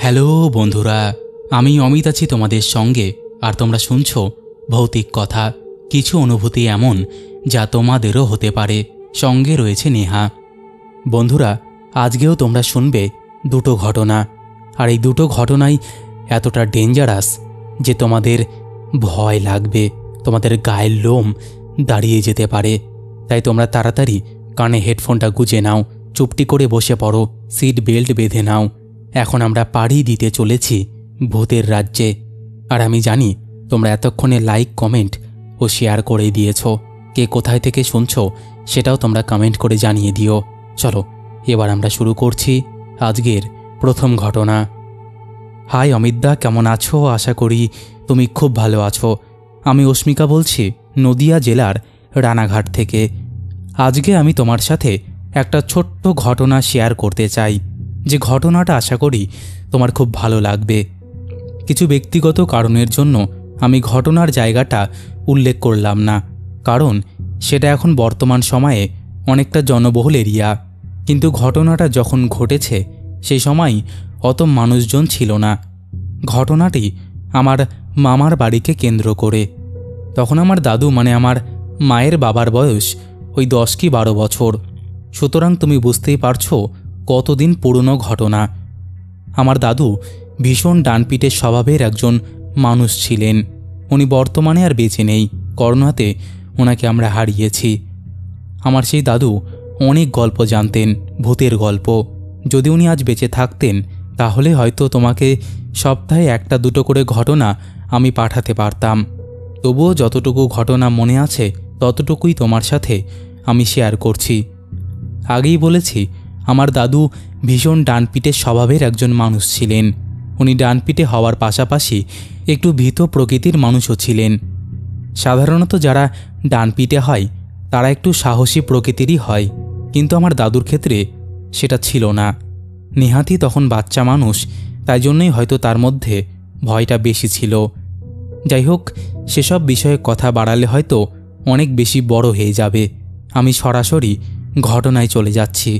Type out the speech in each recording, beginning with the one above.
Hello বন্ধুরা, আমি অমিত আছি তোমাদের সঙ্গে। আর তোমরা শুনছো ভৌতিক কথা। কিছু অনুভূতি এমন যা তোমাদেরও হতে পারে। সঙ্গে রয়েছে নেহা। বন্ধুরা, আজকেও তোমরা শুনবে দুটো ঘটনা। আর এই দুটো ঘটনাই এতটা ডেঞ্জারাস যে তোমাদের ভয় লাগবে, তোমাদের গায়ের লোম দাঁড়িয়ে যেতে পারে। তাই তোমরা তাড়াতাড়ি কানে হেডফোনটা গুজে নাও, চুপটি করে বসে পড়ো, সিট বেল্ট বেঁধে নাও। এখন আমরা পাড়ি দিতে চলেছি ভূতের রাজ্যে। আর আমি জানি তোমরা এতক্ষণে লাইক, কমেন্ট ও শেয়ার করে দিয়েছ। কে কোথায় থেকে শুনছো সেটাও তোমরা কমেন্ট করে জানিয়ে দিও। চলো এবার আমরা শুরু করছি আজকের প্রথম ঘটনা। হাই অমিতদা, কেমন আছো? আশা করি তুমি খুব ভালো আছো। আমি অস্মিকা বলছি, নদিয়া জেলার রানাঘাট থেকে। আজকে আমি তোমার সাথে একটা ছোট্ট ঘটনা শেয়ার করতে চাই, যে ঘটনাটা আশা করি তোমার খুব ভালো লাগবে। কিছু ব্যক্তিগত কারণের জন্য আমি ঘটনার জায়গাটা উল্লেখ করলাম না, কারণ সেটা এখন বর্তমান সময়ে অনেকটা জনবহুল এরিয়া। কিন্তু ঘটনাটা যখন ঘটেছে সেই সময় অত মানুষজন ছিল না। ঘটনাটি আমার মামার বাড়িকে কেন্দ্র করে। তখন আমার দাদু মানে আমার মায়ের বাবার বয়স ওই 10 কি 12 বছর। সুতরাং তুমি বুঝতেই পারছো কতদিন পুরনো ঘটনা। আমার দাদু ভীষণ ডানপিটের স্বভাবের একজন মানুষ ছিলেন। উনি বর্তমানে আর বেঁচে নেই, করোনাতে ওনাকে আমরা হারিয়েছি। আমার সেই দাদু অনেক গল্প জানতেন, ভূতের গল্প। যদি উনি আজ বেঁচে থাকতেন তাহলে হয়তো তোমাকে সপ্তাহে একটা দুটো করে ঘটনা আমি পাঠাতে পারতাম। তবুও যতটুকু ঘটনা মনে আছে ততটুকুই তোমার সাথে আমি শেয়ার করছি। আগেই বলেছি আমার দাদু ভীষণ ডানপিটের স্বভাবের একজন মানুষ ছিলেন। উনি ডানপিটে হওয়ার পাশাপাশি একটু ভীত প্রকৃতির মানুষও ছিলেন। সাধারণত যারা ডানপিটে হয় তারা একটু সাহসী প্রকৃতিরই হয়, কিন্তু আমার দাদুর ক্ষেত্রে সেটা ছিল না। নেহাতি তখন বাচ্চা মানুষ, তাই জন্যই হয়তো তার মধ্যে ভয়টা বেশি ছিল। যাই হোক, সেসব বিষয়ে কথা বাড়ালে হয়তো অনেক বেশি বড় হয়ে যাবে। আমি সরাসরি ঘটনায় চলে যাচ্ছি।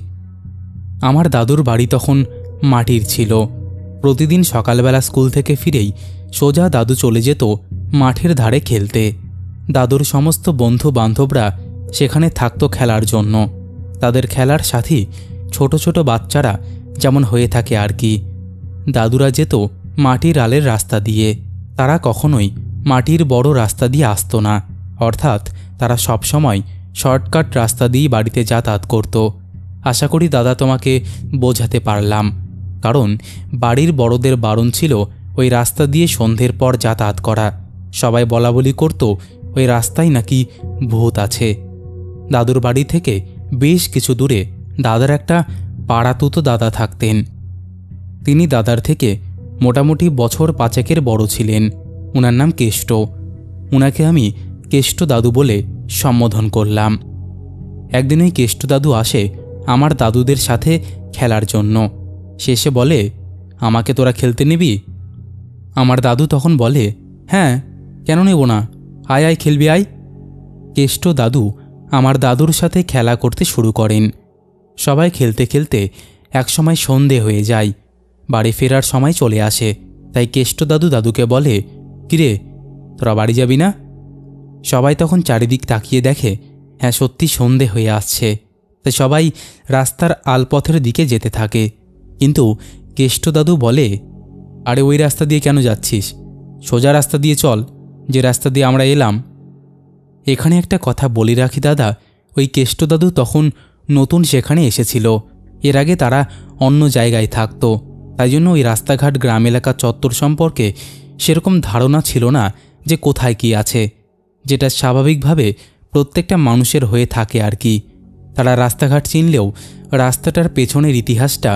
আমার দাদুর বাড়ি তখন মাটির ছিল। প্রতিদিন সকালবেলা স্কুল থেকে ফিরেই সোজা দাদু চলে যেত মাঠের ধারে খেলতে। দাদুর সমস্ত বন্ধু বান্ধবরা সেখানে থাকতো খেলার জন্য। তাদের খেলার সাথী ছোট ছোট বাচ্চারা যেমন হয়ে থাকে আর কি। দাদুরা যেত মাটির আলের রাস্তা দিয়ে। তারা কখনোই মাটির বড় রাস্তা দিয়ে আসতো না, অর্থাৎ তারা সবসময় শর্টকাট রাস্তা দিয়েই বাড়িতে যাতায়াত করত। আশা করি দাদা তোমাকে বোঝাতে পারলাম, কারণ বাড়ির বড়দের বারণ ছিল ওই রাস্তা দিয়ে সন্ধ্যের পর যাতায়াত করা। সবাই বলাবলি করত ওই রাস্তায় নাকি ভূত আছে। দাদুর বাড়ি থেকে বেশ কিছু দূরে দাদার একটা পাড়াতুতো দাদা থাকতেন। তিনি দাদার থেকে মোটামুটি বছর 5 বড় ছিলেন। ওনার নাম কেষ্ট। ওনাকে আমি কেষ্ট দাদু বলে সম্বোধন করলাম। একদিন ওই কেষ্ট দাদু আসে আমার দাদুদের সাথে খেলার জন্য। সে এসে বলে, আমাকে তোরা খেলতে নিবি? আমার দাদু তখন বলে, হ্যাঁ, কেন নেব না, আয় আয় খেলবি আয়। কেষ্ট দাদু আমার দাদুর সাথে খেলা করতে শুরু করেন। সবাই খেলতে খেলতে একসময় সন্ধে হয়ে যায়। বাড়ি ফেরার সময় চলে আসে। তাই কেষ্ট দাদু দাদুকে বলে, কিরে তোরা বাড়ি যাবি না? সবাই তখন চারিদিক তাকিয়ে দেখে, হ্যাঁ সত্যি সন্ধে হয়ে আসছে। তাই সবাই রাস্তার আলপথের দিকে যেতে থাকে। কিন্তু কেষ্ট দাদু বলে, আরে ওই রাস্তা দিয়ে কেন যাচ্ছিস? সোজা রাস্তা দিয়ে চল, যে রাস্তা দিয়ে আমরা এলাম। এখানে একটা কথা বলি রাখি দাদা, ওই কেষ্ট দাদু তখন নতুন সেখানে এসেছিল। এর আগে তারা অন্য জায়গায় থাকতো, তাই জন্য ওই রাস্তাঘাট, গ্রাম এলাকা, চত্বর সম্পর্কে সেরকম ধারণা ছিল না যে কোথায় কি আছে, যেটা স্বাভাবিকভাবে প্রত্যেকটা মানুষের হয়ে থাকে আর কি। তারা রাস্তাঘাট চিনলেও রাস্তাটার পেছনের ইতিহাসটা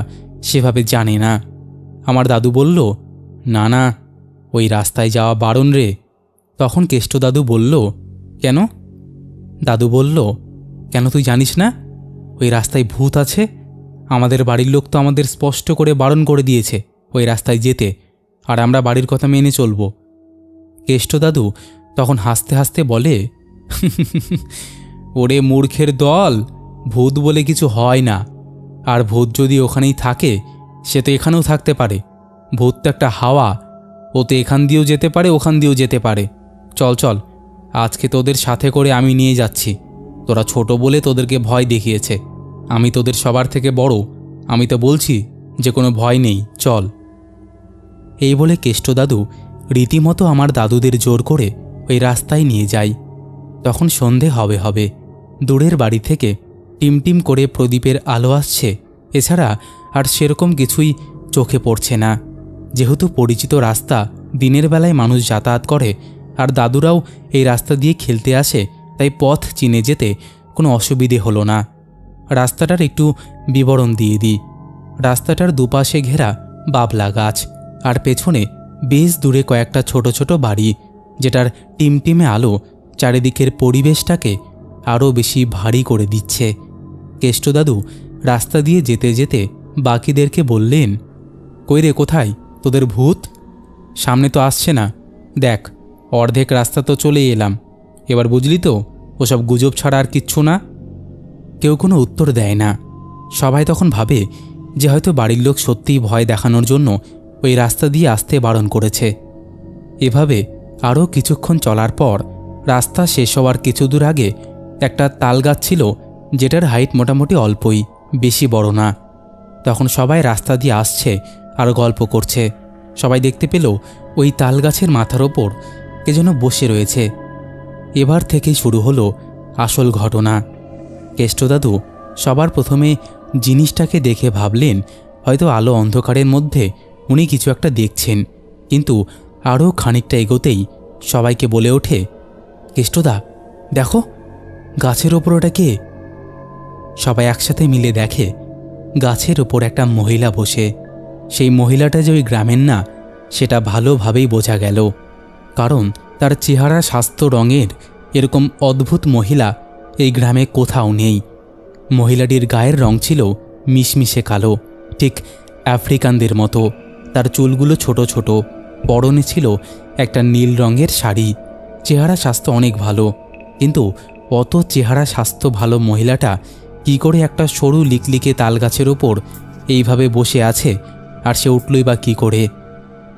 সেভাবে জানে না। আমার দাদু বলল, না না, ওই রাস্তায় যাওয়া বারণ রে। তখন কেষ্ট দাদু বলল, কেন? দাদু বলল, কেন তুই জানিস না ওই রাস্তায় ভূত আছে? আমাদের বাড়ির লোক তো আমাদের স্পষ্ট করে বারণ করে দিয়েছে ওই রাস্তায় যেতে, আর আমরা বাড়ির কথা মেনে চলব। কেষ্ট দাদু তখন হাসতে হাসতে বলে, ওরে মূর্খের দল, ভূত বলে কিছু হয় না। আর ভূত যদি ওখানেই থাকে সে তো এখানেও থাকতে পারে। ভূত তো একটা হাওয়া, ও তো এখান দিয়েও যেতে পারে ওখান দিয়েও যেতে পারে। চল চল, আজকে তোদের সাথে করে আমি নিয়ে যাচ্ছি। তোরা ছোট বলে তোদেরকে ভয় দেখিয়েছে, আমি তোদের সবার থেকে বড়, আমি তো বলছি যে কোনো ভয় নেই, চল। এই বলে কেষ্টদাদু রীতিমতো আমার দাদুদের জোর করে ওই রাস্তায় নিয়ে যায়। তখন সন্ধে হবে হবে, দূরের বাড়ি থেকে টিমটিম করে প্রদীপের আলো আসছে, এছাড়া আর সেরকম কিছুই চোখে পড়ছে না। যেহেতু পরিচিত রাস্তা, দিনের বেলায় মানুষ যাতায়াত করে, আর দাদুরাও এই রাস্তা দিয়ে খেলতে আসে, তাই পথ চিনে যেতে কোনো অসুবিধে হলো না। রাস্তাটার একটু বিবরণ দিয়ে দিই। রাস্তাটার দুপাশে ঘেরা বাবলা গাছ, আর পেছনে বেশ দূরে কয়েকটা ছোট ছোট বাড়ি, যেটার টিমটিমে আলো চারিদিকের পরিবেশটাকে আরও বেশি ভারী করে দিচ্ছে। কেষ্টদাদু রাস্তা দিয়ে যেতে যেতে বাকিদেরকে বললেন, কই রে, কোথায় তোদের ভূত? সামনে তো আসছে না, দেখ অর্ধেক রাস্তা তো চলেই এলাম, এবার বুঝলি তো ওসব গুজব ছাড়া আর কিচ্ছু না। কেউ কোনো উত্তর দেয় না। সবাই তখন ভাবে যে হয়তো বাড়ির লোক সত্যিই ভয় দেখানোর জন্য ওই রাস্তা দিয়ে আসতে বারণ করেছে। এভাবে আরও কিছুক্ষণ চলার পর রাস্তা শেষ হওয়ার কিছু দূর আগে একটা তাল গাছ ছিল, যেটার হাইট মোটামুটি অল্পই, বেশি বড় না। তখন সবাই রাস্তা দিয়ে আসছে আর গল্প করছে। সবাই দেখতে পেল ওই তাল গাছের মাথার ওপর কে যেন বসে রয়েছে। এবার থেকেই শুরু হলো আসল ঘটনা। কেষ্টদাদু সবার প্রথমে জিনিসটাকে দেখে ভাবলেন হয়তো আলো অন্ধকারের মধ্যে উনি কিছু একটা দেখছেন, কিন্তু আরও খানিকটা এগোতেই সবাইকে বলে ওঠে, কেষ্টদা দেখো, গাছের ওপর ওটা কে? সবাই একসাথে মিলে দেখে গাছের ওপর একটা মহিলা বসে। সেই মহিলাটা যে ওই গ্রামের না, সেটা ভালোভাবেই বোঝা গেল, কারণ তার চেহারা স্বাস্থ্য রঙের এরকম অদ্ভুত মহিলা এই গ্রামে কোথাও নেই। মহিলাটির গায়ের রং ছিল মিশমিশে কালো, ঠিক আফ্রিকানদের মতো। তার চুলগুলো ছোট ছোট, পরনে ছিল একটা নীল রঙের শাড়ি। চেহারা স্বাস্থ্য অনেক ভালো, কিন্তু অত চেহারা স্বাস্থ্য ভালো মহিলাটা কি করে একটা সরু লিকলিকে তালগাছের ওপর এইভাবে বসে আছে, আর সে উঠলই বা কী করে?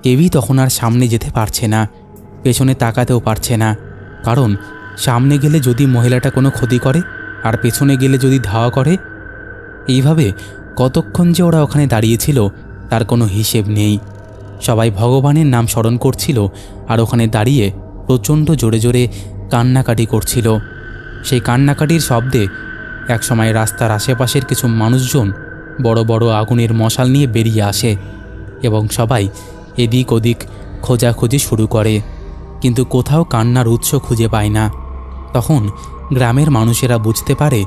কেউই তখন আর সামনে যেতে পারছে না, পেছনে তাকাতেও পারছে না, কারণ সামনে গেলে যদি মহিলাটা কোনো ক্ষতি করে, আর পেছনে গেলে যদি ধাওয়া করে। এইভাবে কতক্ষণ যে ওরা ওখানে দাঁড়িয়েছিল তার কোনো হিসেব নেই। সবাই ভগবানের নাম স্মরণ করছিল, আর ওখানে দাঁড়িয়ে প্রচণ্ড জোরে জোরে কান্নাকাটি করছিল। সেই কান্নাকাটির শব্দে একসময় রাস্তার আশেপাশের কিছু মানুষজন বড় বড় আগুনের মশাল নিয়ে বেরিয়ে আসে, এবং সবাই এদিক ওদিক খোঁজাখুঁজি শুরু করে, কিন্তু কোথাও কান্নার উৎস খুঁজে পায় না। তখন গ্রামের মানুষেরা বুঝতে পারে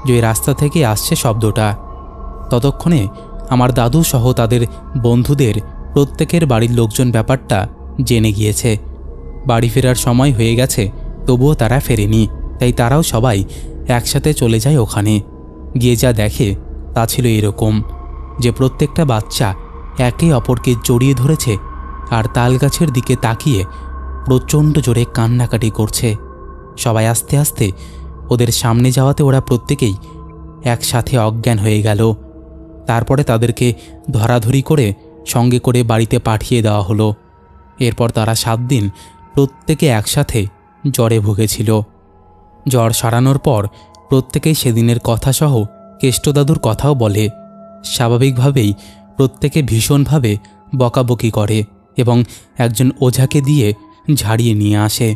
যে ওই রাস্তা থেকে আসছে শব্দটা। ততক্ষণে আমার দাদু সহ তাদের বন্ধুদের প্রত্যেকের বাড়ির লোকজন ব্যাপারটা জেনে গিয়েছে। বাড়ি ফেরার সময় হয়ে গেছে, তবুও তারা ফেরেনি, তাই তারাও সবাই একসাথে চলে যায় ওখানে। গিয়ে যা দেখে তা ছিল এরকম, যে প্রত্যেকটা বাচ্চা একে অপরকে জড়িয়ে ধরেছে, আর তালগাছের দিকে তাকিয়ে প্রচণ্ড জোরে কান্নাকাটি করছে। সবাই আস্তে আস্তে ওদের সামনে যাওয়াতে ওরা প্রত্যেকেই একসাথে অজ্ঞান হয়ে গেল। তারপরে তাদেরকে ধরাধরি করে সঙ্গে করে বাড়িতে পাঠিয়ে দেওয়া হলো। এরপর তারা 7 দিন প্রত্যেকে একসাথে জ্বরে ভুগেছিল। জ্বর সারানোর পর প্রত্যেকেই সেদিনের কথাসহ কেষ্টদাদুর কথাও বলে। স্বাভাবিকভাবেই প্রত্যেকে ভীষণভাবে বকাবকি করে এবং একজন ওঝাকে দিয়ে ঝাড়িয়ে নিয়ে আসে।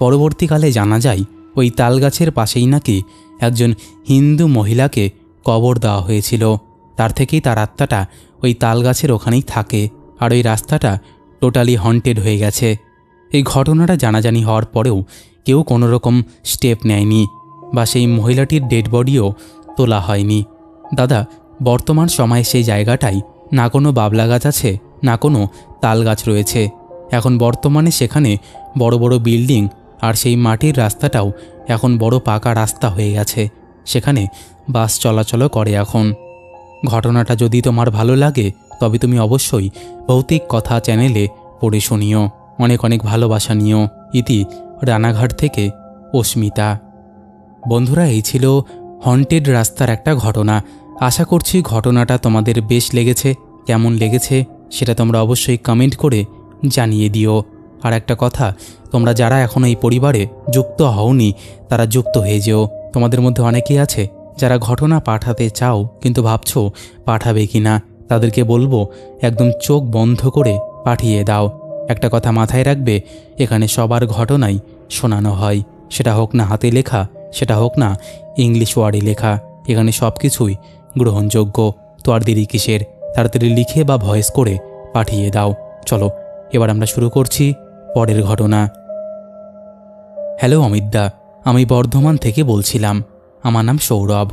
পরবর্তীকালে জানা যায় ওই তালগাছের পাশেই নাকি একজন হিন্দু মহিলাকে কবর দেওয়া হয়েছিল। তার থেকেই তার আত্মাটা ওই তালগাছের ওখানেই থাকে, আর ওই রাস্তাটা টোটালি হন্টেড হয়ে গেছে। এই ঘটনাটা জানাজানি হওয়ার পরেও কেউ কোনো রকম স্টেপ নেয়নি, বা সেই মহিলাটির ডেড বডিও তোলা হয়নি। দাদা, বর্তমান সময়ে সেই জায়গাটায় না কোনো বাবলা গাছ আছে, না কোনো তাল গাছ রয়েছে। এখন বর্তমানে সেখানে বড় বড় বিল্ডিং, আর সেই মাটির রাস্তাটাও এখন বড় পাকা রাস্তা হয়ে গেছে। সেখানে বাস চলাচলও করে এখন। ঘটনাটা যদি তোমার ভালো লাগে তবে তুমি অবশ্যই ভৌতিক কথা চ্যানেলে পড়ে শুনিও। অনেক অনেক ভালোবাসা নিও। ইতি রানাঘাট থেকে অস্মিতা। বন্ধুরা, এই ছিল হন্টেড রাস্তার একটা ঘটনা। আশা করছি ঘটনাটা তোমাদের বেশ লেগেছে। কেমন লেগেছে সেটা তোমরা অবশ্যই কমেন্ট করে জানিয়ে দিও। আর একটা কথা, তোমরা যারা এখনও এই পরিবারে যুক্ত হওনি তারা যুক্ত হয়ে যেও। তোমাদের মধ্যে অনেকেই আছে যারা ঘটনা পাঠাতে চাও কিন্তু ভাবছো পাঠাবে কি না। তাদেরকে বলবো একদম চোখ বন্ধ করে পাঠিয়ে দাও। একটা কথা মাথায় রাখবে, এখানে সবার ঘটনাই শোনানো হয়, সেটা হোক না হাতে লেখা, সেটা হোক না ইংলিশ ওয়ার্ডে লেখা, এখানে সব কিছুই গ্রহণযোগ্য। তো আর দেরি কিসের, তাড়াতাড়ি লিখে বা ভয়েস করে পাঠিয়ে দাও। চলো এবার আমরা শুরু করছি পরের ঘটনা। হ্যালো অমিতদা, আমি বর্ধমান থেকে বলছিলাম। আমার নাম সৌরভ।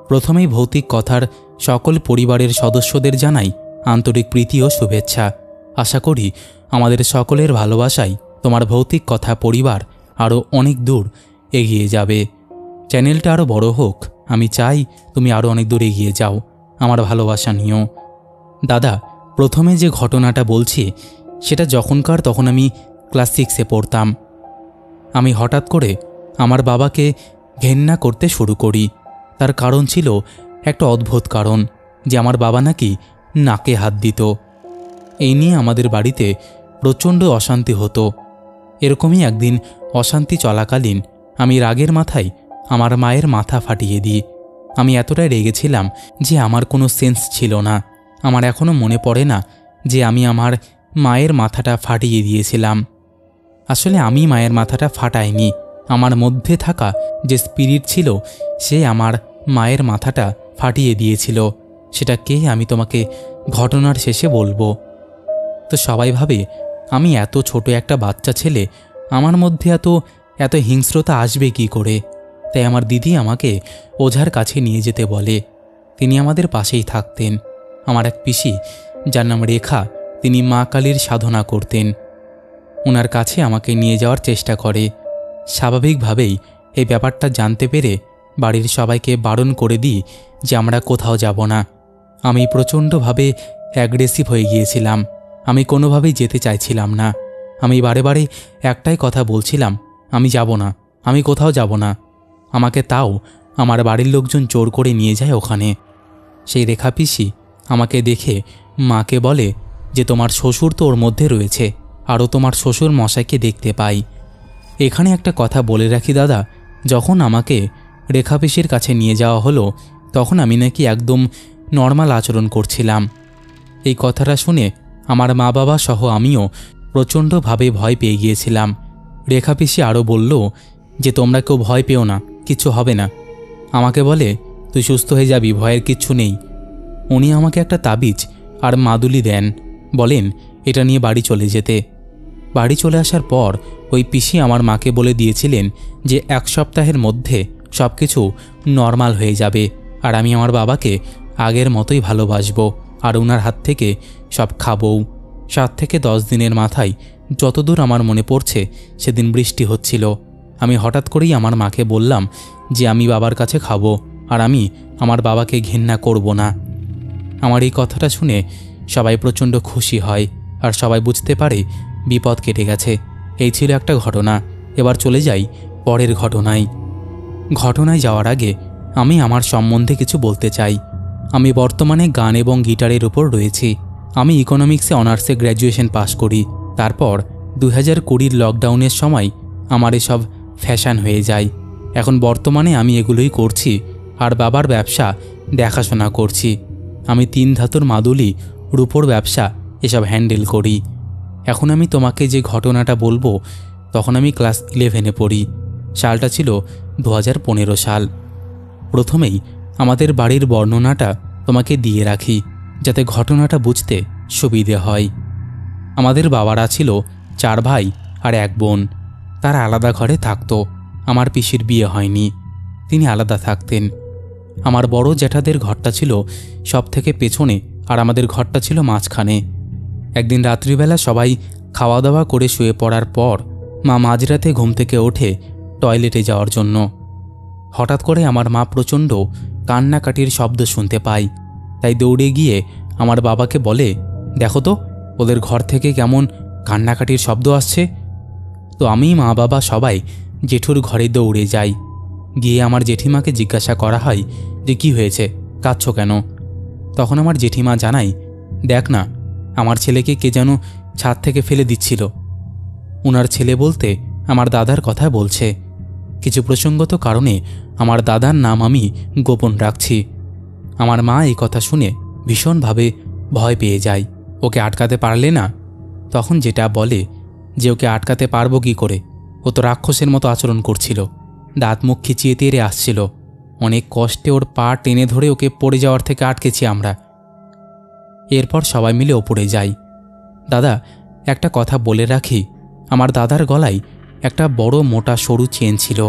প্রথমেই ভৌতিক কথার সকল পরিবারের সদস্যদের জানাই আন্তরিক প্রীতি ও শুভেচ্ছা। আশা করি আমাদের সকলের ভালোবাসায় তোমার ভৌতিক কথা পরিবার আরও অনেক দূর এগিয়ে যাবে। চ্যানেলটা আরও বড় হোক, আমি চাই তুমি আরও অনেক দূর এগিয়ে যাও। আমার ভালোবাসা নিও। দাদা, প্রথমে যে ঘটনাটা বলছি সেটা যখনকার তখন আমি ক্লাস 6-এ পড়তাম। আমি হঠাৎ করে আমার বাবাকে ঘেন্না করতে শুরু করি। তার কারণ ছিল একটা অদ্ভুত কারণ, যে আমার বাবা নাকি নাকে হাত দিত। এই নিয়ে আমাদের বাড়িতে প্রচণ্ড অশান্তি হতো। এরকমই একদিন অশান্তি চলাকালীন আমি রাগের মাথায় আমার মায়ের মাথা ফাটিয়ে দিই। আমি এতটাই রেগেছিলাম যে আমার কোনো সেন্স ছিল না। আমার এখনও মনে পড়ে না যে আমি আমার মায়ের মাথাটা ফাটিয়ে দিয়েছিলাম। আসলে আমি মায়ের মাথাটা ফাটাইনি, আমার মধ্যে থাকা যে স্পিরিট ছিল সে আমার মায়ের মাথাটা ফাটিয়ে দিয়েছিল। সেটা কে আমি তোমাকে ঘটনার শেষে বলবো। তো সবাই ভাবে আমি এত ছোট একটা বাচ্চা ছেলে, আমার মধ্যে এত হিংস্রতা আসবে কি করে। তাই আমার দিদি আমাকে ওঝার কাছে নিয়ে যেতে বলে। তিনি আমাদের পাশেই থাকতেন। আমার এক পিসি, যার নাম রেখা, তিনি মা কালীর সাধনা করতেন। ওনার কাছে আমাকে নিয়ে যাওয়ার চেষ্টা করে। স্বাভাবিকভাবেই এই ব্যাপারটা জানতে পেরে বাড়ির সবাইকে বারণ করে দিই যে আমরা কোথাও যাব না। আমি প্রচণ্ডভাবে অ্যাগ্রেসিভ হয়ে গিয়েছিলাম। আমি কোনোভাবেই যেতে চাইছিলাম না। আমি বারে বারে একটাই কথা বলছিলাম, আমি যাব না, আমি কোথাও যাব না। আমাকে তাও আমার বাড়ির লোকজন জোর করে নিয়ে যায় ওখানে। সেই রেখা পিসি আমাকে দেখে মাকে বলে যে তোমার শ্বশুর তো ওর মধ্যে রয়েছে, আরও তোমার শ্বশুর মশাইকে দেখতে পাই। এখানে একটা কথা বলে রাখি দাদা, যখন আমাকে রেখা পিসির কাছে নিয়ে যাওয়া হলো তখন আমি নাকি একদম নর্মাল আচরণ করছিলাম। এই কথাটা শুনে আমার মা বাবা সহ আমিও প্রচণ্ডভাবে ভয় পেয়ে গিয়েছিলাম। রেখা পিসি আরও বলল যে তোমরা কেউ ভয় পেও না, কিচ্ছু হবে না। আমাকে বলে তুই সুস্থ হয়ে যাবি, ভয়ের কিচ্ছু নেই। উনি আমাকে একটা তাবিজ আর মাদুলি দেন, বলেন এটা নিয়ে বাড়ি চলে যেতে। বাড়ি চলে আসার পর ওই পিসি আমার মাকে বলে দিয়েছিলেন যে 1 সপ্তাহের মধ্যে সব কিছু নর্মাল হয়ে যাবে আর আমি আমার বাবাকে আগের মতোই ভালোবাসবো আর ওনার হাত থেকে সব খাবও। 7 থেকে 10 দিনের মাথায় যতদূর আমার মনে পড়ছে সেদিন বৃষ্টি হচ্ছিল। আমি হঠাৎ করেই আমার মাকে বললাম যে আমি বাবার কাছে খাবো আর আমি আমার বাবাকে ঘেন্না করব না। আমার এই কথাটা শুনে সবাই প্রচণ্ড খুশি হয় আর সবাই বুঝতে পারে বিপদ কেটে গেছে। এই ছিল একটা ঘটনা। এবার চলে যাই পরের ঘটনায় যাওয়ার আগে আমি আমার সম্বন্ধে কিছু বলতে চাই। আমি বর্তমানে গান এবং গিটারের উপর রয়েছি। আমি ইকোনমিক্সে অনার্সে গ্র্যাজুয়েশন পাশ করি। তারপর 2020 লকডাউনের সময় আমার এসব ফ্যাশন হয়ে যায়। এখন বর্তমানে আমি এগুলোই করছি আর বাবার ব্যবসা দেখাশোনা করছি। আমি 3 ধাতুর মাদুলি, রূপোর ব্যবসা এসব হ্যান্ডেল করি। এখন আমি তোমাকে যে ঘটনাটা বলবো তখন আমি ক্লাস 11-এ পড়ি। সালটা ছিল 2015 সাল। প্রথমেই আমাদের বাড়ির বর্ণনাটা তোমাকে দিয়ে রাখি যাতে ঘটনাটা বুঝতে সুবিধে হয়। আমাদের বাবারা ছিল 4 ভাই আর 1 বোন। তারা আলাদা ঘরে থাকতো। আমার পিসির বিয়ে হয়নি, তিনি আলাদা থাকতেন। আমার বড় জ্যাঠাদের ঘরটা ছিল সব থেকে পেছনে আর আমাদের ঘরটা ছিল মাঝখানে। একদিন রাত্রিবেলা সবাই খাওয়া দাওয়া করে শুয়ে পড়ার পর মা মাঝরাতে ঘুম থেকে ওঠে টয়লেটে যাওয়ার জন্য। হঠাৎ করে আমার মা প্রচণ্ড কান্নাকাটির শব্দ শুনতে পায়। তাই দৌড়ে গিয়ে আমার বাবাকে বলে, দেখো তো ওদের ঘর থেকে কেমন কান্নাকাটির শব্দ আসছে। তো আমি, মা, বাবা সবাই জেঠুর ঘরে দৌড়ে যাই। গিয়ে আমার জেঠিমাকে জিজ্ঞাসা করা হয় যে কি হয়েছে, কাঁদছো কেন? তখন আমার জেঠিমা জানায়, দেখ না আমার ছেলেকে কে যেন ছাদ থেকে ফেলে দিচ্ছিল। ওনার ছেলে বলতে আমার দাদার কথা বলছে। কিছু প্রসঙ্গত কারণে আমার দাদার নাম আমি গোপন রাখছি। আমার মা এই কথা শুনে ভীষণভাবে ভয় পেয়ে যায়। ওকে আটকাতে পারলে না? তখন যেটা বলে যে ওকে আটকাতে পারবো কী করে, ও তো রাক্ষসের মতো আচরণ করছিল, দাঁত মুখ খিচিয়ে তেড়ে আসছিল। অনেক কষ্টে ওর পা টেনে ধরে ওকে পড়ে যাওয়ার থেকে আটকেছি আমরা। এরপর সবাই মিলে ওপরে যাই। দাদা, একটা কথা বলে রাখি, আমার দাদার গলায় একটা বড় মোটা সরু চেন ছিল।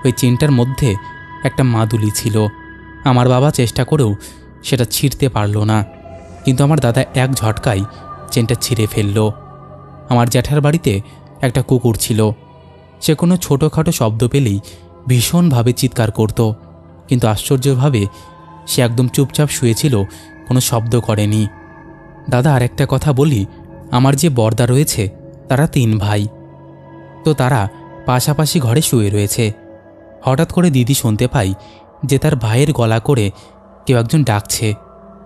ওই চেনটার মধ্যে একটা মাদুলি ছিল। আমার বাবা চেষ্টা করেও সেটা ছিঁড়তে পারল না, কিন্তু আমার দাদা এক ঝটকায় চেনটা ছিঁড়ে ফেলল। আমার জ্যাঠার বাড়িতে একটা কুকুর ছিল। সে কোনো ছোটোখাটো শব্দ পেলেই ভীষণভাবে চিৎকার করত, কিন্তু আশ্চর্যভাবে সে একদম চুপচাপ শুয়েছিল, কোনো শব্দ করেনি। দাদা, আর একটা কথা বলি, আমার যে বর্দা রয়েছে তারা 3 ভাই। তো তারা পাশাপাশি ঘরে শুয়ে রয়েছে। হঠাৎ করে দিদি শুনতে পাই যে তার ভাইয়ের গলা করে কেউ একজন ডাকছে।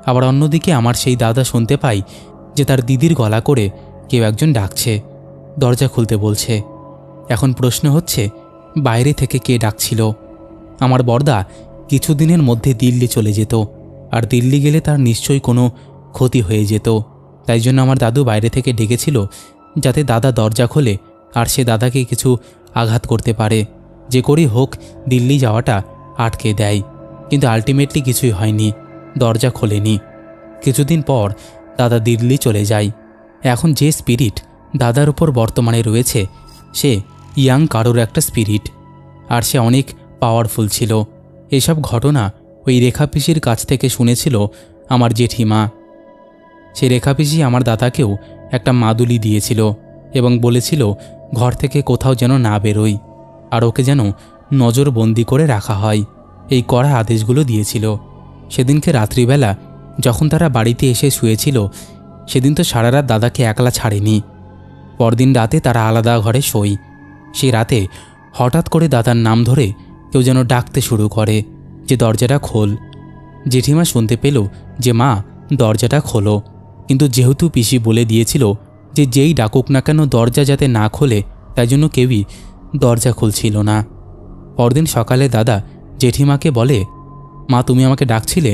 আবার অন্যদিকে আমার সেই দাদা শুনতে পাই যে তার দিদির গলা করে কেউ একজন ডাকছে, দরজা খুলতে বলছে। এখন প্রশ্ন হচ্ছে, বাইরে থেকে কে ডাকছিল? আমার বর্দা কিছুদিনের মধ্যে দিল্লি চলে যেত, আর দিল্লি গেলে তার নিশ্চয়ই কোনো ক্ষতি হয়ে যেত। তাই জন্য আমার দাদু বাইরে থেকে ডেকেছিল যাতে দাদা দরজা খোলে আর সে দাদাকে কিছু আঘাত করতে পারে, যে করেই হোক দিল্লি যাওয়াটা আটকে দেয়। কিন্তু আলটিমেটলি কিছুই হয়নি, দরজা খোলেনি। কিছুদিন পর দাদা দিল্লি চলে যায়। এখন যে স্পিরিট দাদার উপর বর্তমানে রয়েছে সে ইয়াং কারোর একটা স্পিরিট, আর সে অনেক পাওয়ারফুল ছিল। এসব ঘটনা ওই রেখা পিসির কাছ থেকে শুনেছিল আমার জেঠিমা। সে রেখা পিসি আমার দাদাকেও একটা মাদুলি দিয়েছিল এবং বলেছিল ঘর থেকে কোথাও যেন না বেরোই, আর ওকে যেন নজরবন্দি করে রাখা হয়। এই কড়া আদেশগুলো দিয়েছিল। সেদিনকে রাত্রিবেলা যখন তারা বাড়িতে এসে শুয়েছিল, সেদিন তো সারা রাত দাদাকে একলা ছাড়েনি। পরদিন রাতে তারা আলাদা ঘরে শোয়। সেই রাতে হঠাৎ করে দাদার নাম ধরে কেউ যেন ডাকতে শুরু করে যে দরজাটা খোল। জেঠিমা শুনতে পেল যে মা দরজাটা খোলো, কিন্তু যেহেতু পিসি বলে দিয়েছিল যে যেই ডাকুক না কেন দরজা যাতে না খোলে, তাই জন্য কেউই দরজা খুলছিল না। পরদিন সকালে দাদা জেঠিমাকে বলে, মা তুমি আমাকে ডাকছিলে?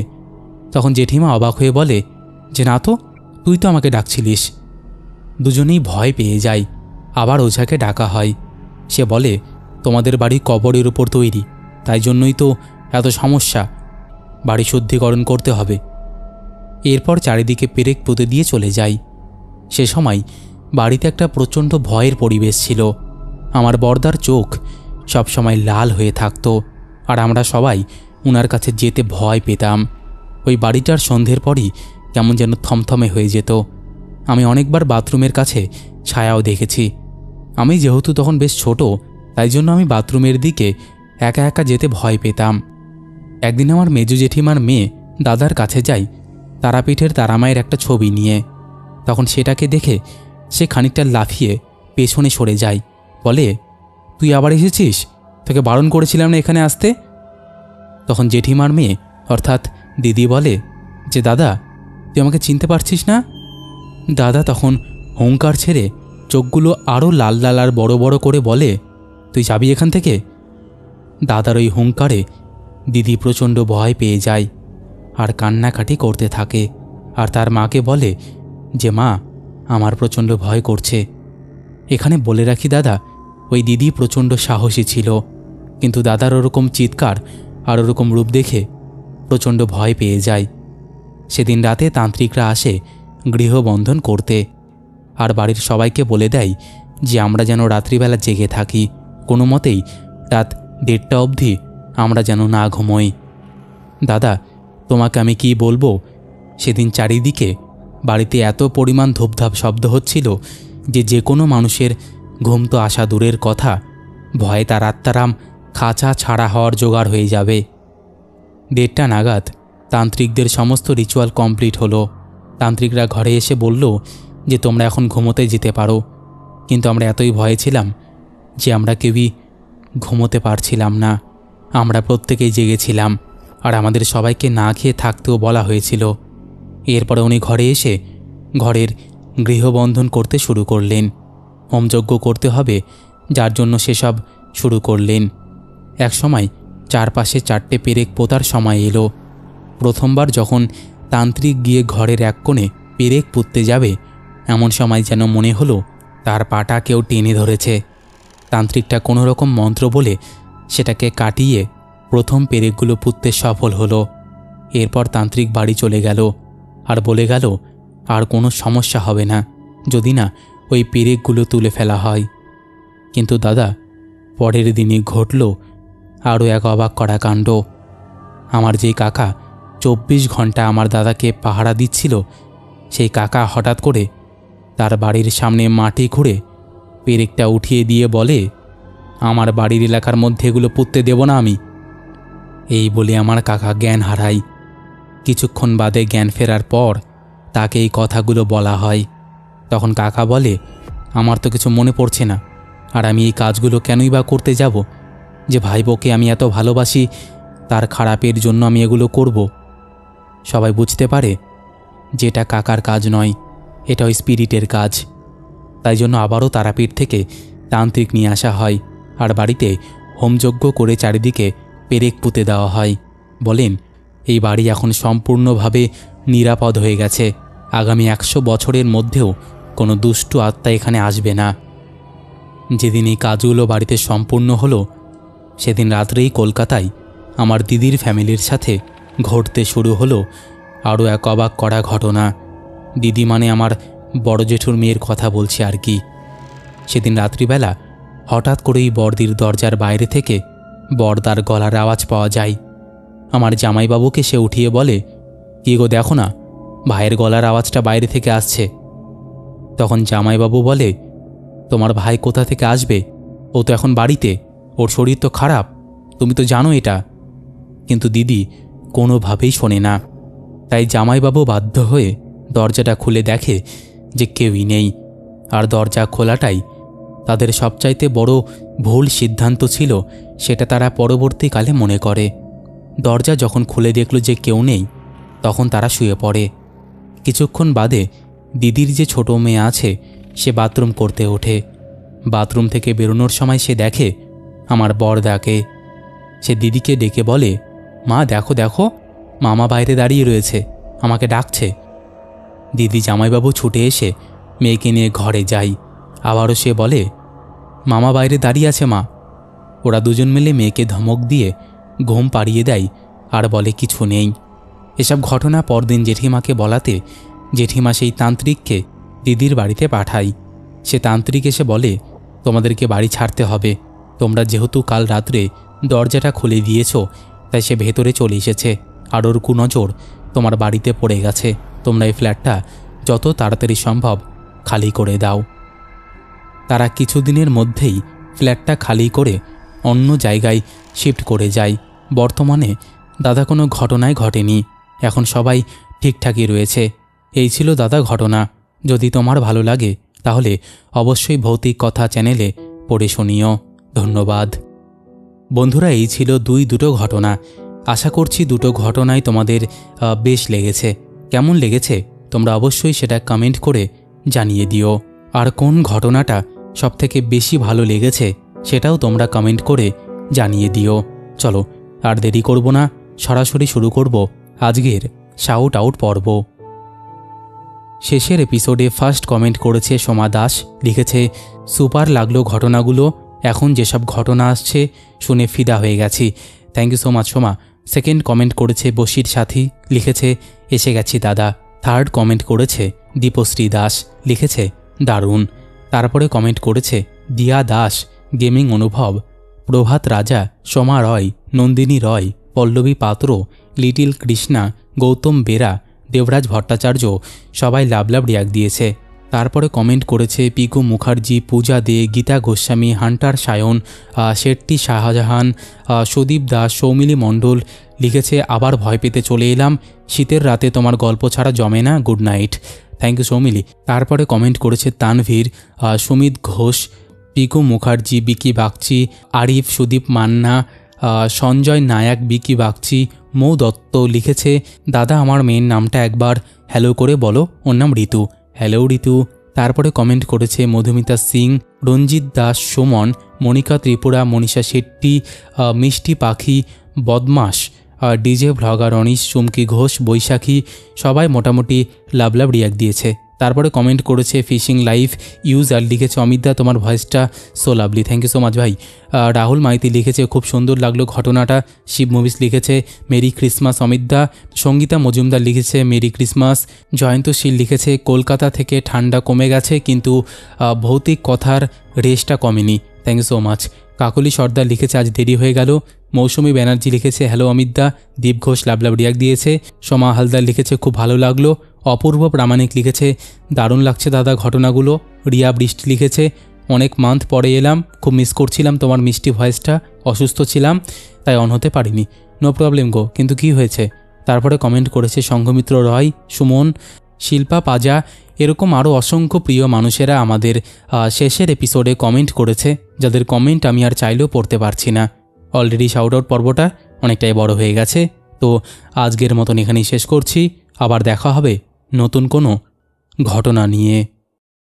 তখন জেঠিমা অবাক হয়ে বলে যে না তো, তুই তো আমাকে ডাকছিলিস। দুজনেই ভয় পেয়ে যায়। আবার ওঝাকে ডাকা হয়। সে বলে, তোমাদের বাড়ি কবরের উপর তৈরি, তাই জন্যই তো এত সমস্যা, বাড়ি শুদ্ধিকরণ করতে হবে। এরপর চারিদিকে পেরেক পুঁতে দিয়ে চলে যায়। সে সময় বাড়িতে একটা প্রচণ্ড ভয়ের পরিবেশ ছিল। আমার বর্দার চোখ সবসময় লাল হয়ে থাকতো, আর আমরা সবাই ওনার কাছে যেতে ভয় পেতাম। ওই বাড়িটার সন্ধ্যের পরই কেমন যেন থমথমে হয়ে যেত। আমি অনেকবার বাথরুমের কাছে ছায়াও দেখেছি। আমি যেহেতু তখন বেশ ছোট, তাই জন্য আমি বাথরুমের দিকে একা একা যেতে ভয় পেতাম। একদিন আমার মেজো জেঠিমার মেয়ে দাদার কাছে যাই তারাপীঠের তারামায়ের একটা ছবি নিয়ে। তখন সেটাকে দেখে সে খানিকটা লাফিয়ে পেছনে সরে যায়, বলে, তুই আবার এসেছিস? তোকে বারণ করেছিলাম না এখানে আসতে? তখন জেঠিমার মেয়ে অর্থাৎ দিদি বলে যে দাদা, তুই আমাকে চিনতে পারছিস না? দাদা তখন হুঙ্কার ছেড়ে চোখগুলো আরও লাল লাল আর বড় বড় করে বলে, তুই যাবি এখান থেকে? দাদার ওই হুঙ্কারে দিদি প্রচণ্ড ভয় পেয়ে যায় আর কান্নাকাটি করতে থাকে, আর তার মাকে বলে যে মা, আমার প্রচণ্ড ভয় করছে। এখানে বলে রাখি দাদা, ওই দিদি প্রচণ্ড সাহসী ছিল, কিন্তু দাদার ওরকম চিৎকার আর ওরকম রূপ দেখে প্রচণ্ড ভয় পেয়ে যায়। সেদিন রাতে তান্ত্রিকরা আসে গৃহবন্ধন করতে, আর বাড়ির সবাইকে বলে দেয় যে আমরা যেন রাত্রিবেলা জেগে থাকি, কোনো মতেই রাত 1:30 অবধি আমরা যেন না ঘুমোই। দাদা, তোমাকে আমি কি বলবো, সেদিন চারিদিকে বাড়িতে এত পরিমাণ ধূপধাপ শব্দ হচ্ছিল যে কোনো মানুষের ঘুম তো আসা দূরের কথা, ভয়ে তার আত্মারাম খাঁচা ছাড়া হওয়ার জোগাড় হয়ে যাবে। 1:30 নাগাদ তান্ত্রিকদের সমস্ত রিচুয়াল কমপ্লিট হলো। তান্ত্রিকরা ঘরে এসে বলল যে তোমরা এখন ঘুমোতে যেতে পারো, কিন্তু আমরা এতই ভয়ে ছিলাম যে আমরা কেউই ঘুমোতে পারছিলাম না। আমরা প্রত্যেকেই জেগেছিলাম, আর আমাদের সবাইকে না খেয়ে থাকতেও বলা হয়েছিল। এরপরে উনি ঘরে এসে ঘরের গৃহবন্ধন করতে শুরু করলেন। হোমযজ্ঞ করতে হবে, যার জন্য সেসব শুরু করলেন। একসময় চারপাশে 4টে পেরেক পোতার সময় এলো। প্রথমবার যখন তান্ত্রিক গিয়ে ঘরের এক কোণে পেরেক পুঁততে যাবে, এমন সময় যেন মনে হলো তার পাটা কেউ টেনে ধরেছে। তান্ত্রিকটা কোনো রকম মন্ত্র বলে সেটাকে কাটিয়ে প্রথম পেরেকগুলো পুঁততে সফল হলো। এরপর তান্ত্রিক বাড়ি চলে গেল আর বলে গেল আর কোনো সমস্যা হবে না যদি না ওই পেরেকগুলো তুলে ফেলা হয়। কিন্তু দাদা, পরের দিনই ঘটল আরও এক অবাক করা কাণ্ড। আমার যেই কাকা 24 ঘন্টা আমার দাদাকে পাহারা দিচ্ছিল, সেই কাকা হঠাৎ করে তার বাড়ির সামনে মাটি খুঁড়ে পেরেকটা উঠিয়ে দিয়ে বলে, আমার বাড়ির এলাকার মধ্যে এগুলো পুঁততে দেব না আমি। এই বলে আমার কাকা জ্ঞান হারায়। কিছুক্ষণ বাদে জ্ঞান ফেরার পর তাকে এই কথাগুলো বলা হয়। তখন কাকা বলে, আমার তো কিছু মনে পড়ছে না, আর আমি এই কাজগুলো কেনই বা করতে যাব? যে ভাইবোকে আমি এত ভালোবাসি, তার খারাপের জন্য আমি এগুলো করব? সবাই বুঝতে পারে যেটা কাকার কাজ নয়, এটা ওই স্পিরিটের কাজ। তাই জন্য আবারও তারাপীঠ থেকে তান্ত্রিক নিয়ে আসা হয় আর বাড়িতে হোমযজ্ঞ করে চারিদিকে পেরেক পুঁতে দেওয়া হয়। বলেন, এই বাড়ি এখন সম্পূর্ণভাবে নিরাপদ হয়ে গেছে। আগামী 100 বছরের মধ্যেও কোনো দুষ্ট আত্মা এখানে আসবে না। যেদিন এই কাজগুলো বাড়িতে সম্পূর্ণ হলো, সেদিন রাত্রেই কলকাতায় আমার দিদির ফ্যামিলির সাথে ঘটতে শুরু হলো আরও এক অবাক করা ঘটনা। দিদি মানে আমার বড় জেঠুর মেয়ের কথা বলছি আর কি। সেদিন রাত্রিবেলা হঠাৎ করেই বড়দির দরজার বাইরে থেকে বড়দার গলার আওয়াজ পাওয়া যায়। আমার জামাইবাবুকে সে উঠিয়ে বলে, কি গো, দেখো না, ভাইয়ের গলার আওয়াজটা বাইরে থেকে আসছে। তখন জামাইবাবু বলে, তোমার ভাই কোথা থেকে আসবে? ও তো এখন বাড়িতে, ওর শরীর তো খারাপ, তুমি তো জানো এটা। কিন্তু দিদি কোনোভাবেই শোনে না। তাই জামাইবাবু বাধ্য হয়ে দরজাটা খুলে দেখে যে কেউই নেই। আর দরজা খোলাটাই তাদের সবচাইতে বড় ভুল সিদ্ধান্ত ছিল, সেটা তারা পরবর্তীকালে মনে করে। দরজা যখন খুলে দেখল যে কেউ নেই, তখন তারা শুয়ে পড়ে। কিছুক্ষণ বাদে দিদির যে ছোট মেয়ে আছে, সে বাথরুম করতে ওঠে। বাথরুম থেকে বেরোনোর সময় সে দেখে আমার বড়দাকে। সে দিদিকে ডেকে বলে, মা দেখো দেখো, মামা বাইরে দাঁড়িয়ে রয়েছে, আমাকে ডাকছে। দিদি জামাইবাবু ছুটে এসে মেয়েকে নিয়ে ঘরে যায়। আবারও সে বলে, মামা বাইরে দাঁড়িয়ে আছে মা। ওরা দুজন মিলে মেয়েকে ধমক দিয়ে ঘুম পাড়িয়ে দেয় আর বলে কিছু নেই। এসব ঘটনা পরদিন জেঠিমাকে বলাতে জেঠিমা সেই তান্ত্রিককে দিদির বাড়িতে পাঠায়। সে তান্ত্রিক এসে বলে, তোমাদেরকে বাড়ি ছাড়তে হবে। তোমরা যেহেতু কাল রাত্রে দরজাটা খুলে দিয়েছ, তাই সে ভেতরে চলে এসেছে আর ওর কুনজর তোমার বাড়িতে পড়ে গেছে। তোমরা এই ফ্ল্যাটটা যত তাড়াতাড়ি সম্ভব খালি করে দাও। তারা কিছুদিনের মধ্যেই ফ্ল্যাটটা খালি করে অন্য জায়গায় শিফট করে যায়। বর্তমানে দাদা কোনো ঘটনাই ঘটেনি, এখন সবাই ঠিকঠাকই রয়েছে। এই ছিল দাদা ঘটনা। যদি তোমার ভালো লাগে তাহলে অবশ্যই ভৌতিক কথা চ্যানেলে পড়ে শুনিও। ধন্যবাদ বন্ধুরা। এই ছিল দুটো ঘটনা। আশা করছি দুটো ঘটনাই তোমাদের বেশ লেগেছে। কেমন লেগেছে তোমরা অবশ্যই সেটা কমেন্ট করে জানিয়ে দিও। আর কোন ঘটনাটা সবথেকে বেশি ভালো লেগেছে সেটাও তোমরা কমেন্ট করে জানিয়ে দিও। চলো আর দেরি করব না, সরাসরি শুরু করব আজকের শাউট আউট পর্ব। শেষের এপিসোডে ফার্স্ট কমেন্ট করেছে সোমা দাস। লিখেছে, সুপার লাগলো ঘটনাগুলো, এখন যেসব ঘটনা আসছে শুনে ফিদা হয়ে গেছি। Thank you so much Soma. Second comment করেছে বশির সাথী। লিখেছে, এসে গেছি দাদা। থার্ড কমেন্ট করেছে দীপশ্রী দাস। লিখেছে, দারুণ। তারপরে কমেন্ট করেছে দিয়া দাস, গেমিং অনুভব, প্রভাত রাজা, সোমা রয়, নন্দিনী রয়, পল্লবী পাত্র, লিটিল কৃষ্ণা, গৌতম বেরা, দেবরাজ ভট্টাচার্য। সবাই লাভ রিয়াক্ট দিয়েছে। তারপরে কমেন্ট করেছে পিকু মুখার্জি, পূজা দে, গীতা গোস্বামী, হান্টার সায়ন, শেট্টি শাহজাহান, সুদীপ দাস, সৌমিলি মণ্ডল। লিখেছে, আবার ভয় পেতে চলে এলাম, শীতের রাতে তোমার গল্প ছাড়া জমে না, good night. Thank you Soumili. তারপরে কমেন্ট করেছে তানভীর, সুমিত ঘোষ, পিকু মুখার্জি, বিকি বাগচি, আরিফ, সুদীপ মান্না, সঞ্জয় নায়ক, বিকি বাগচি, মৌ দত্ত। লিখেছে, দাদা আমার মেয়ের নামটা একবার হ্যালো করে বলো, ওর নাম ঋতু। হ্যালো ঋতু। তারপরে কমেন্ট করেছে মধুমিতা সিং, রঞ্জিত দাস, সুমন, মনিকা ত্রিপুরা, মনীষা শেট্টি, মিষ্টি পাখি, বদমাস, ডিজে ভ্লগার অনিশ, চুমকি ঘোষ, বৈশাখী, সবাই মোটামুটি লাভ রিয়াক্ট দিয়েছে। তারপরে কমেন্ট করেছে ফিশিং লাইফ ইউজার, লিখেছে অমিতদা তোমার ভয়েসটা so lovely, thank you so much ভাই। রাহুল মাইতি লিখেছে খুব সুন্দর লাগলো ঘটনাটা। শিব মুভিস লিখেছে মেরি ক্রিসমাস অমিতদা। সঙ্গীতা মজুমদার লিখেছে মেরি ক্রিসমাস। জয়ন্তশীল লিখেছে কলকাতা থেকে ঠান্ডা কমে গেছে কিন্তু ভৌতিক কথার রেশটা কমেনি, থ্যাংক ইউ সো মাচ। কাকলি সর্দার লিখেছে আজ দেরি হয়ে গেল। মৌসুমী ব্যানার্জি লিখেছে হ্যালো অমিতদা। দীপ ঘোষ লাভ রিয়াক্ট দিয়েছে। সোমা হালদার লিখেছে খুব ভালো লাগলো। অপূর্ব প্রামাণিক লিখেছে দারুণ লাগছে দাদা ঘটনাগুলো। রিয়া বৃষ্টি লিখেছে অনেক মান্থ পরে এলাম, খুব মিস করছিলাম তোমার মিষ্টি ভয়েসটা, অসুস্থ ছিলাম তাই অন হতে পারিনি। নো প্রবলেম গো, কিন্তু কি হয়েছে। তারপরে কমেন্ট করেছে সংঘমিত্র রয়, সুমন, শিল্পা পাজা, এরকম আরও অসংখ্য প্রিয় মানুষেরা আমাদের শেষের এপিসোডে কমেন্ট করেছে, যাদের কমেন্ট আমি আর চাইলেও পড়তে পারছি না। অলরেডি শাউট আউট পর্বটা অনেকটাই বড় হয়ে গেছে, তো আজকের মতন এখানেই শেষ করছি। আবার দেখা হবে নতুন কোনো ঘটনা নিয়ে।